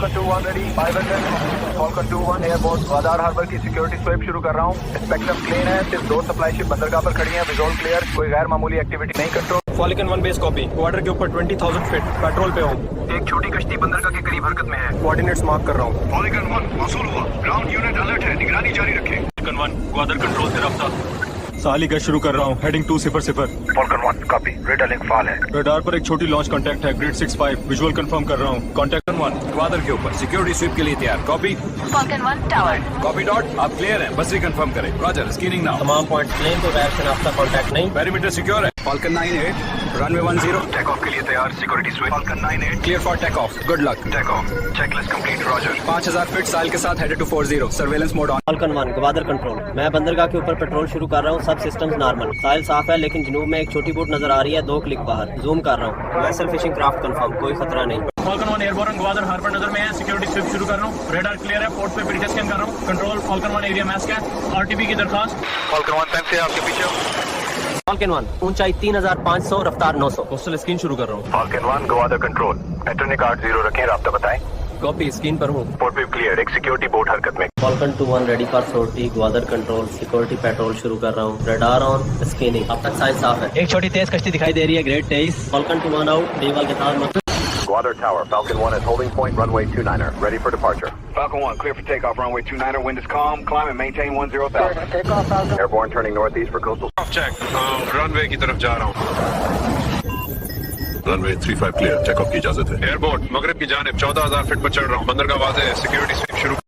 Falcon 2-1 ready, 500. Falcon 2-1 airport Gwadar harbour की security sweep शुरू कर रहा हूँ। स्पेक्ट्रम क्लीन है, सिर्फ 2 सप्लाई शिप बंदरगाह पर खड़ी हैं। विजुअल क्लियर, कोई गैर मामूली एक्टिविटी नहीं। Control Falcon 1 base copy. Quarter के ऊपर 20,000 फीट पेट्रोल पे हूँ। एक छोटी कश्ती बंदरगाह के करीब हरकत में है। कोऑर्डिनेट्स मार्क कर रहा हूँ। Falcon 1 मौसूल हुआ, ग्राउंड यूनिट अलर्ट है, निगरानी जारी रखें। Falcon 1 ग्वादर कंट्रोल से रब्ता। साली गश्त शुरू कर रहा हूँ। Heading 200। Falcon 1 copy, radar link फाल है। रडार पर एक छोटी लॉन्च कांटेक्ट है, ग्रेड 65। विजुअल कंफर्म कर रहा हूँ। कांटेक्ट 1 ग्वादर के ऊपर सिक्योरिटी स्वीप के लिए तैयार। Copy. Falcon 1 tower. Copy that, आप क्लियर हैं, बस रिकंफर्म करें। Roger, scanning now. तमाम पॉइंट क्लेम तो गैर शनाख्ता कॉन्टैक्ट नहीं। पेरीमीटर सिक्योर है। Falcon 9-8 रनवे 10 टेक ऑफ के लिए तैयार, security sweep. Falcon 9-8 clear for take off. Good luck. Take off, checklist complete, roger. 5000 feet साइल के साथ headed to 40। Surveillance mode on. Falcon 1 Gwadar control, मैं बंदरगाह के ऊपर पेट्रोल शुरू कर रहा हूँ। सब सिस्टम्स नॉर्मल, साहिल साफ है, लेकिन जनूब में एक छोटी बोट नजर आ रही है। 2 क्लिक बाहर जूम कर रहा हूँ। वेसल फिशिंग क्राफ्ट कंफर्म, कोई खतरा नहीं। Falcon 1 एयरबोर्न ग्वादर हार्बर नजर में है। सिक्योरिटी स्वीप शुरू कर रहा हूँ। रेडार क्लियर है, पोर्ट पे ब्रिज स्कैन कर रहा हूँ। Control Falcon 1 area match scan, RTB की दरखास्त। Falcon 1 टैंक से आपके पीछे। Falcon 1 ऊंचाई 3500, रफ्तार 900। पोस्टल स्क्रीन शुरू कर रहा हूँ। Falcon 1 ग्वादर कंट्रोल, एटर्निक 80 रखें, राब्ता बताएं। कॉपी, स्क्रीन पर हूँ। पोर्ट पे क्लियर, एक सिक्योरिटी बोट हरकत में। Falcon 2-1 ready for sortie, Gwadar control, security patrol शुरू कर रहा हूँ। Radar on, scanning. अब तक साइल साफ है। एक छोटी तेज कश्ती दिखाई दे रही है, ग्रेड 23। Falcon 2-1 आउट, डीवाल के साथ। Gwadar Tower, Falcon 1 at holding point, runway 29er, ready for departure. Falcon 1, clear for takeoff, runway 29er, wind is calm, climb and maintain 10,000. Takeoff Falcon. Airborne turning northeast for coastal. Check runway की तरफ जा रहा हूँ। Runway 35 clear, take off की इजाजत है। Airport मगरिब की जानिब 14,000 फीट पर चढ़ रहा हूँ। बंदरगाह वाज़ेह है, सिक्योरिटी स्वीप शुरू।